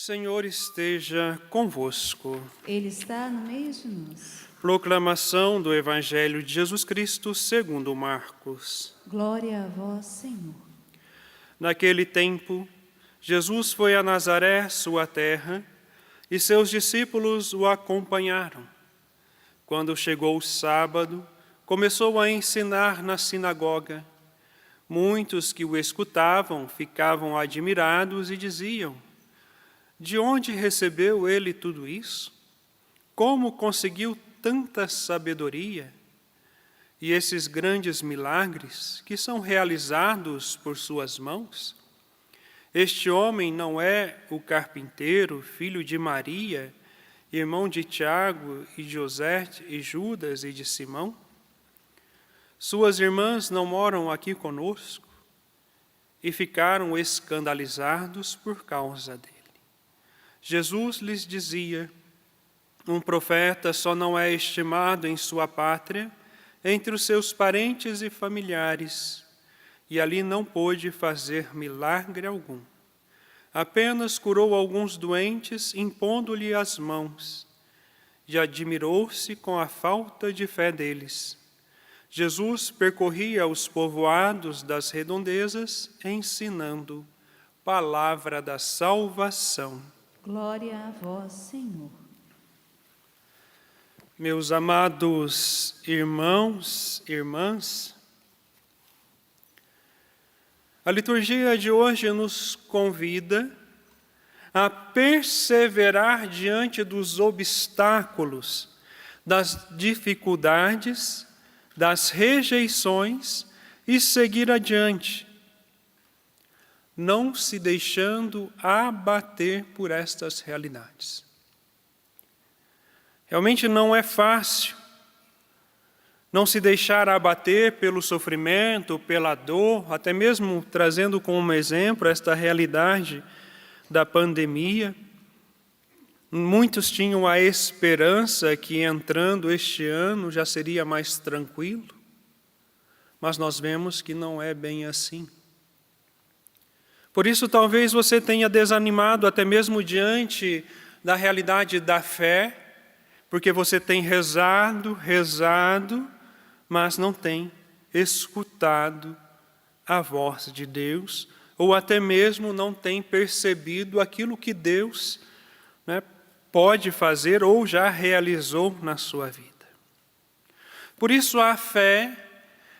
Senhor esteja convosco. Ele está no meio de nós. Proclamação do Evangelho de Jesus Cristo segundo Marcos. Glória a vós, Senhor. Naquele tempo, Jesus foi a Nazaré, sua terra, e seus discípulos o acompanharam. Quando chegou o sábado, começou a ensinar na sinagoga. Muitos que o escutavam ficavam admirados e diziam: de onde recebeu ele tudo isso? Como conseguiu tanta sabedoria? E esses grandes milagres que são realizados por suas mãos? Este homem não é o carpinteiro, filho de Maria, irmão de Tiago e José e Judas e de Simão? Suas irmãs não moram aqui conosco? E ficaram escandalizados por causa dele. Jesus lhes dizia: um profeta só não é estimado em sua pátria, entre os seus parentes e familiares, e ali não pôde fazer milagre algum. Apenas curou alguns doentes, impondo-lhe as mãos, e admirou-se com a falta de fé deles. Jesus percorria os povoados das redondezas, ensinando. Palavra da salvação. Glória a vós, Senhor. Meus amados irmãos e irmãs, a liturgia de hoje nos convida a perseverar diante dos obstáculos, das dificuldades, das rejeições e seguir adiante, não se deixando abater por estas realidades. Realmente não é fácil não se deixar abater pelo sofrimento, pela dor, até mesmo trazendo como exemplo esta realidade da pandemia. Muitos tinham a esperança que entrando este ano já seria mais tranquilo, mas nós vemos que não é bem assim. Por isso, talvez você tenha desanimado até mesmo diante da realidade da fé, porque você tem rezado, mas não tem escutado a voz de Deus, ou até mesmo não tem percebido aquilo que Deus, pode fazer ou já realizou na sua vida. Por isso, a fé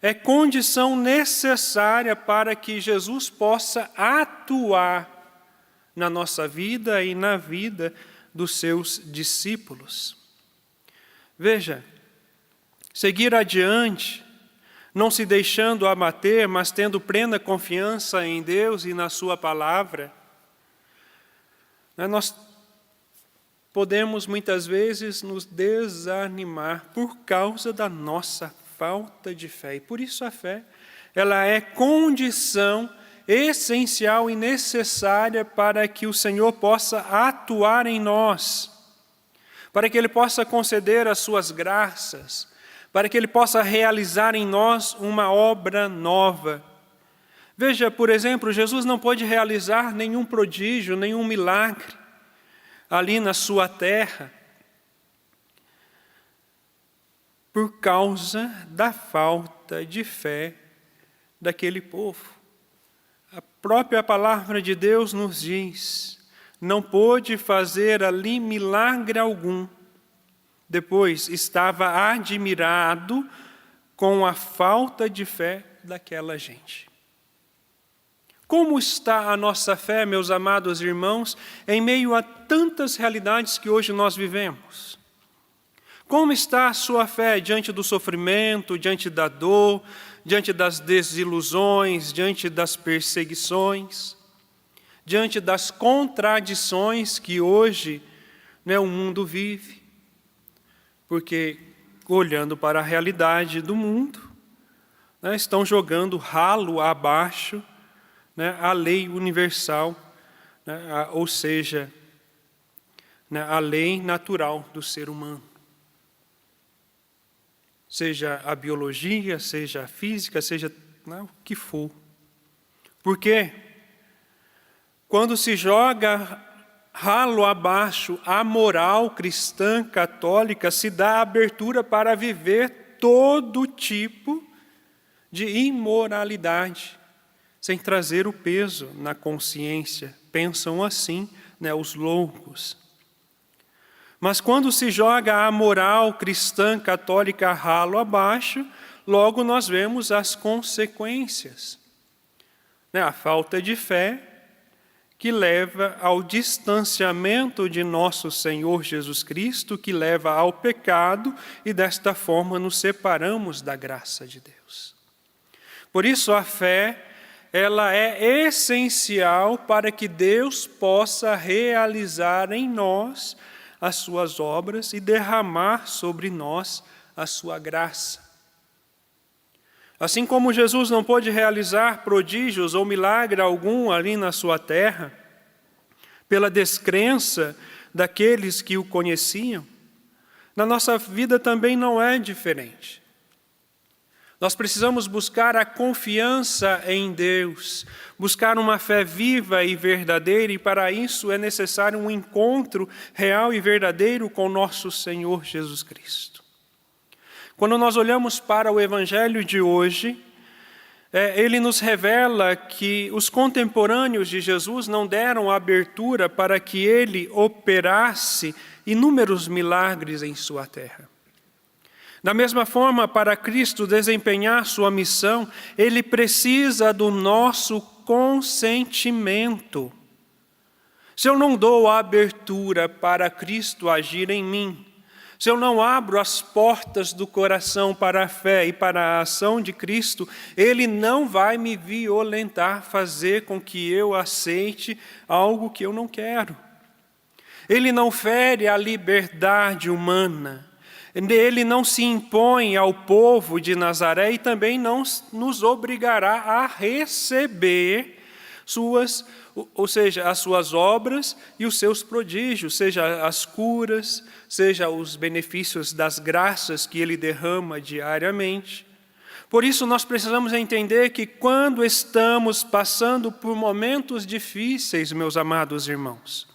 é condição necessária para que Jesus possa atuar na nossa vida e na vida dos seus discípulos. Veja, seguir adiante, não se deixando abater, mas tendo plena confiança em Deus e na sua palavra, nós podemos muitas vezes nos desanimar por causa da nossa falta de fé. E por isso a fé, ela é condição essencial e necessária para que o Senhor possa atuar em nós, para que Ele possa conceder as suas graças, para que Ele possa realizar em nós uma obra nova. Veja, por exemplo, Jesus não pôde realizar nenhum prodígio, nenhum milagre ali na sua terra, por causa da falta de fé daquele povo. A própria palavra de Deus nos diz: não pôde fazer ali milagre algum. Depois estava admirado com a falta de fé daquela gente. Como está a nossa fé, meus amados irmãos, em meio a tantas realidades que hoje nós vivemos? Como está a sua fé diante do sofrimento, diante da dor, diante das desilusões, diante das perseguições, diante das contradições que hoje o mundo vive? Porque, olhando para a realidade do mundo, estão jogando ralo abaixo a lei universal, ou seja, a lei natural do ser humano. Seja a biologia, seja a física, seja o que for. Porque quando se joga ralo abaixo, a moral cristã católica se dá abertura para viver todo tipo de imoralidade, sem trazer o peso na consciência. Pensam assim, os loucos. Mas quando se joga a moral cristã católica ralo abaixo, logo nós vemos as consequências. A falta de fé, que leva ao distanciamento de nosso Senhor Jesus Cristo, que leva ao pecado, e desta forma nos separamos da graça de Deus. Por isso a fé, ela é essencial para que Deus possa realizar em nós as suas obras e derramar sobre nós a sua graça. Assim como Jesus não pôde realizar prodígios ou milagre algum ali na sua terra, pela descrença daqueles que o conheciam, na nossa vida também não é diferente. Nós precisamos buscar a confiança em Deus, buscar uma fé viva e verdadeira, e para isso é necessário um encontro real e verdadeiro com nosso Senhor Jesus Cristo. Quando nós olhamos para o Evangelho de hoje, ele nos revela que os contemporâneos de Jesus não deram abertura para que ele operasse inúmeros milagres em sua terra. Da mesma forma, para Cristo desempenhar sua missão, ele precisa do nosso consentimento. Se eu não dou abertura para Cristo agir em mim, se eu não abro as portas do coração para a fé e para a ação de Cristo, Ele não vai me violentar, fazer com que eu aceite algo que eu não quero. Ele não fere a liberdade humana. Ele não se impõe ao povo de Nazaré e também não nos obrigará a receber as suas obras e os seus prodígios, seja as curas, seja os benefícios das graças que ele derrama diariamente. Por isso nós precisamos entender que quando estamos passando por momentos difíceis, meus amados irmãos,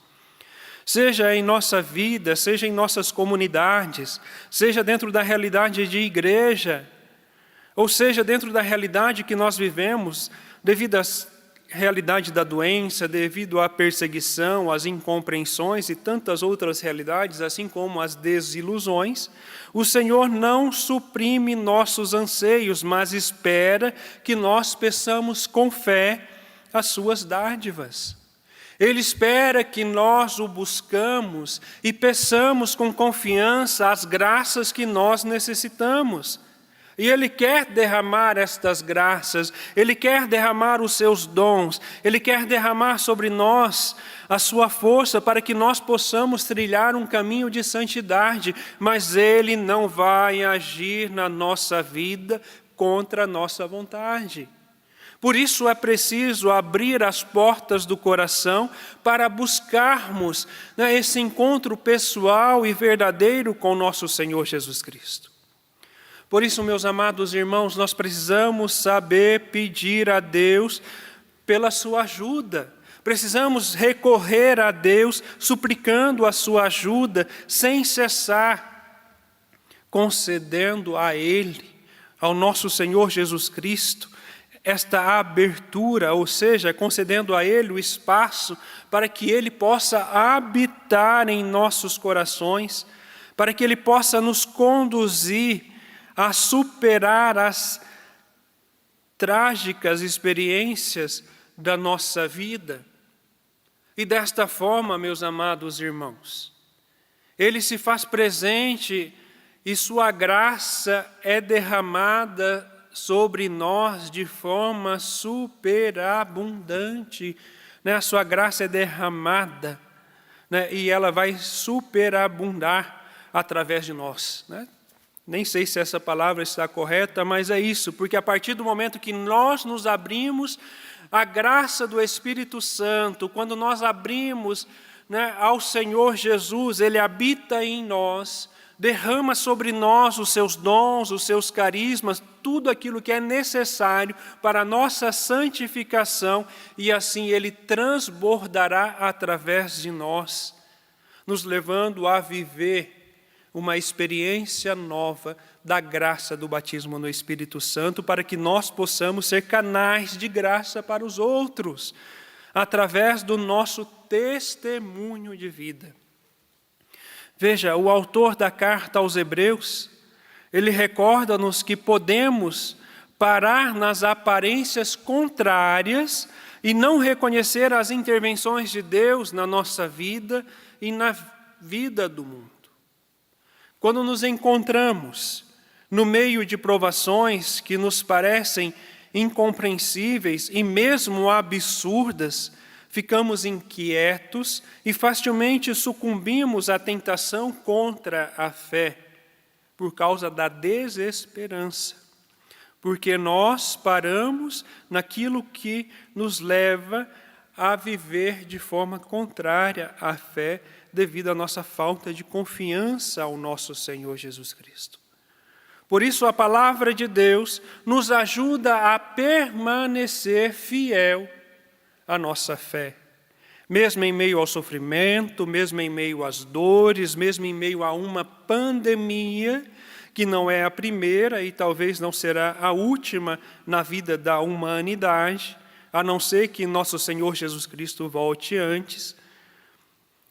seja em nossa vida, seja em nossas comunidades, seja dentro da realidade de igreja, ou seja dentro da realidade que nós vivemos, devido à realidade da doença, devido à perseguição, às incompreensões e tantas outras realidades, assim como as desilusões, o Senhor não suprime nossos anseios, mas espera que nós peçamos com fé as suas dádivas. Ele espera que nós o buscamos e peçamos com confiança as graças que nós necessitamos. E Ele quer derramar estas graças, Ele quer derramar os seus dons, Ele quer derramar sobre nós a sua força para que nós possamos trilhar um caminho de santidade, mas Ele não vai agir na nossa vida contra a nossa vontade. Por isso é preciso abrir as portas do coração para buscarmos esse encontro pessoal e verdadeiro com nosso Senhor Jesus Cristo. Por isso, meus amados irmãos, nós precisamos saber pedir a Deus pela sua ajuda. Precisamos recorrer a Deus, suplicando a sua ajuda, sem cessar, concedendo a Ele, ao nosso Senhor Jesus Cristo, esta abertura, ou seja, concedendo a Ele o espaço para que Ele possa habitar em nossos corações, para que Ele possa nos conduzir a superar as trágicas experiências da nossa vida. E desta forma, meus amados irmãos, Ele se faz presente e sua graça é derramada sobre nós de forma superabundante. A sua graça é derramada, e ela vai superabundar através de nós. Nem sei se essa palavra está correta, mas é isso, porque a partir do momento que nós nos abrimos à graça do Espírito Santo, quando nós abrimos ao Senhor Jesus, Ele habita em nós, derrama sobre nós os seus dons, os seus carismas, tudo aquilo que é necessário para a nossa santificação, e assim Ele transbordará através de nós, nos levando a viver uma experiência nova da graça do batismo no Espírito Santo, para que nós possamos ser canais de graça para os outros, através do nosso testemunho de vida. Veja, o autor da carta aos Hebreus, ele recorda-nos que podemos parar nas aparências contrárias e não reconhecer as intervenções de Deus na nossa vida e na vida do mundo. Quando nos encontramos no meio de provações que nos parecem incompreensíveis e mesmo absurdas, ficamos inquietos e facilmente sucumbimos à tentação contra a fé, por causa da desesperança, porque nós paramos naquilo que nos leva a viver de forma contrária à fé, devido à nossa falta de confiança ao nosso Senhor Jesus Cristo. Por isso, a palavra de Deus nos ajuda a permanecer fiel à nossa fé. Mesmo em meio ao sofrimento, mesmo em meio às dores, mesmo em meio a uma pandemia, que não é a primeira e talvez não será a última na vida da humanidade, a não ser que nosso Senhor Jesus Cristo volte antes,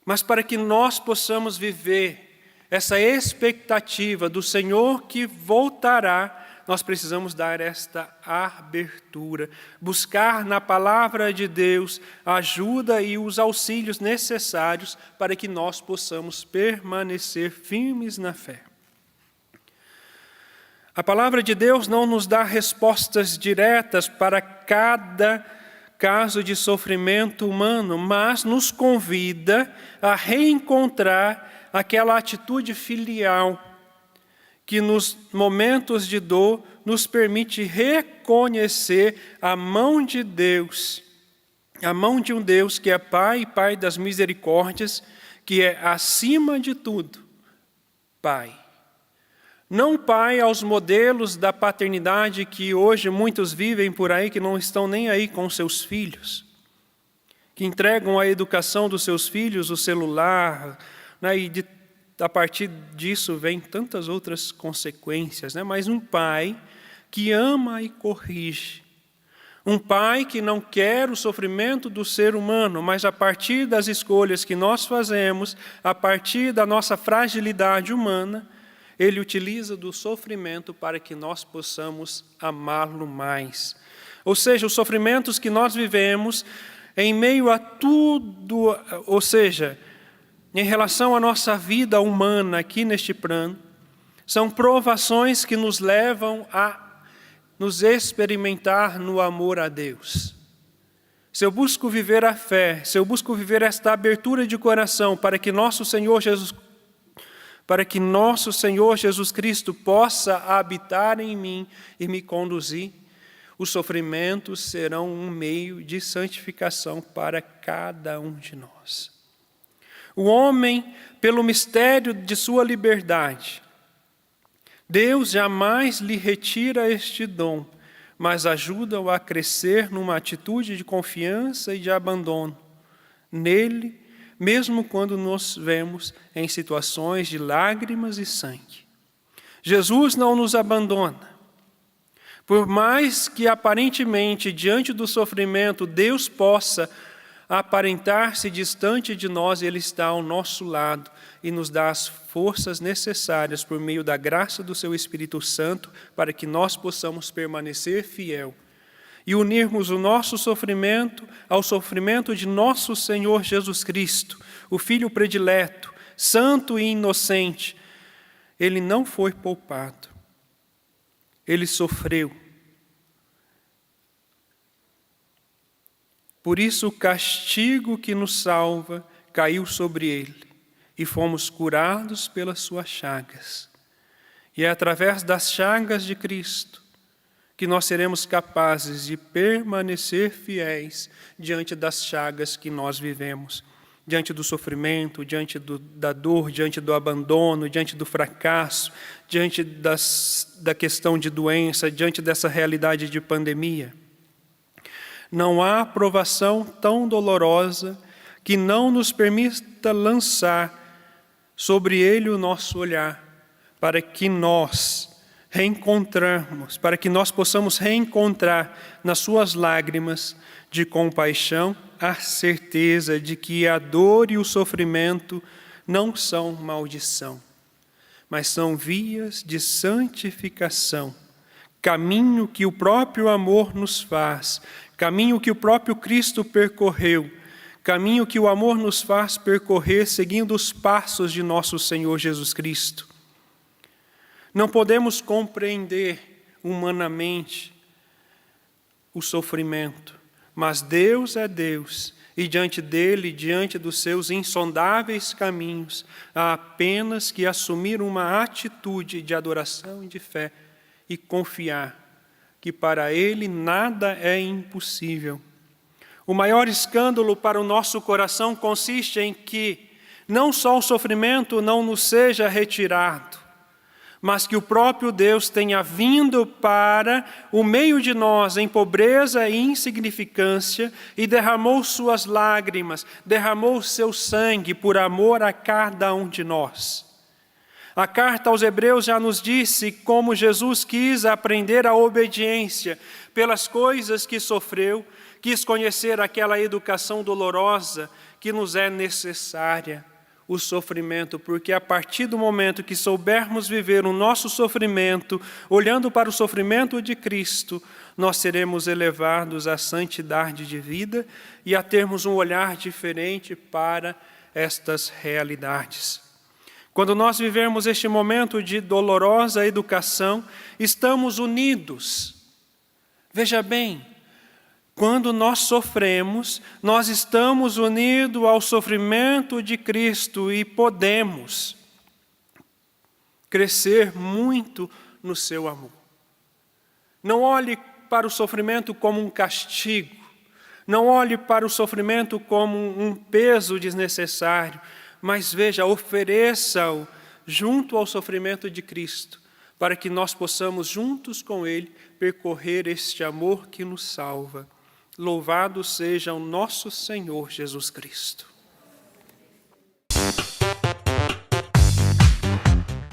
mas para que nós possamos viver essa expectativa do Senhor que voltará, nós precisamos dar esta abertura, buscar na palavra de Deus a ajuda e os auxílios necessários para que nós possamos permanecer firmes na fé. A palavra de Deus não nos dá respostas diretas para cada caso de sofrimento humano, mas nos convida a reencontrar aquela atitude filial que nos momentos de dor nos permite reconhecer a mão de Deus, a mão de um Deus que é Pai e Pai das misericórdias, que é acima de tudo, Pai. Não pai aos modelos da paternidade que hoje muitos vivem por aí, que não estão nem aí com seus filhos, que entregam a educação dos seus filhos, o celular, né, e a partir disso vem tantas outras consequências, né? Mas um pai que ama e corrige, um pai que não quer o sofrimento do ser humano, mas a partir das escolhas que nós fazemos, a partir da nossa fragilidade humana, Ele utiliza do sofrimento para que nós possamos amá-lo mais. Ou seja, os sofrimentos que nós vivemos em meio a tudo, ou seja, em relação à nossa vida humana aqui neste plano, são provações que nos levam a nos experimentar no amor a Deus. Se eu busco viver a fé, se eu busco viver esta abertura de coração para que nosso Senhor Jesus Cristo possa habitar em mim e me conduzir, os sofrimentos serão um meio de santificação para cada um de nós. O homem, pelo mistério de sua liberdade, Deus jamais lhe retira este dom, mas ajuda-o a crescer numa atitude de confiança e de abandono nele, mesmo quando nos vemos em situações de lágrimas e sangue. Jesus não nos abandona. Por mais que aparentemente, diante do sofrimento, Deus possa aparentar-se distante de nós, Ele está ao nosso lado e nos dá as forças necessárias por meio da graça do Seu Espírito Santo para que nós possamos permanecer fiel e unirmos o nosso sofrimento ao sofrimento de nosso Senhor Jesus Cristo, o Filho predileto, santo e inocente. Ele não foi poupado. Ele sofreu. Por isso o castigo que nos salva caiu sobre ele, e fomos curados pelas suas chagas. E é através das chagas de Cristo que nós seremos capazes de permanecer fiéis diante das chagas que nós vivemos. diante do sofrimento, diante da dor, diante do abandono, diante do fracasso, diante da questão de doença, diante dessa realidade de pandemia. Não há provação tão dolorosa que não nos permita lançar sobre ele o nosso olhar, para que nós possamos reencontrar nas suas lágrimas de compaixão a certeza de que a dor e o sofrimento não são maldição, mas são vias de santificação, caminho que o próprio amor nos faz, caminho que o próprio Cristo percorreu, caminho que o amor nos faz percorrer seguindo os passos de nosso Senhor Jesus Cristo. Não podemos compreender humanamente o sofrimento, mas Deus é Deus, e diante dele, diante dos seus insondáveis caminhos, há apenas que assumir uma atitude de adoração e de fé e confiar que para ele nada é impossível. O maior escândalo para o nosso coração consiste em que não só o sofrimento não nos seja retirado, mas que o próprio Deus tenha vindo para o meio de nós em pobreza e insignificância e derramou suas lágrimas, derramou seu sangue por amor a cada um de nós. A carta aos Hebreus já nos disse como Jesus quis aprender a obediência pelas coisas que sofreu, quis conhecer aquela educação dolorosa que nos é necessária, o sofrimento, porque a partir do momento que soubermos viver o nosso sofrimento, olhando para o sofrimento de Cristo, nós seremos elevados à santidade de vida e a termos um olhar diferente para estas realidades. Quando nós vivemos este momento de dolorosa educação, estamos unidos. Veja bem, quando nós sofremos, nós estamos unidos ao sofrimento de Cristo e podemos crescer muito no seu amor. Não olhe para o sofrimento como um castigo, não olhe para o sofrimento como um peso desnecessário, mas veja, ofereça-o junto ao sofrimento de Cristo, para que nós possamos juntos com Ele percorrer este amor que nos salva. Louvado seja o nosso Senhor Jesus Cristo.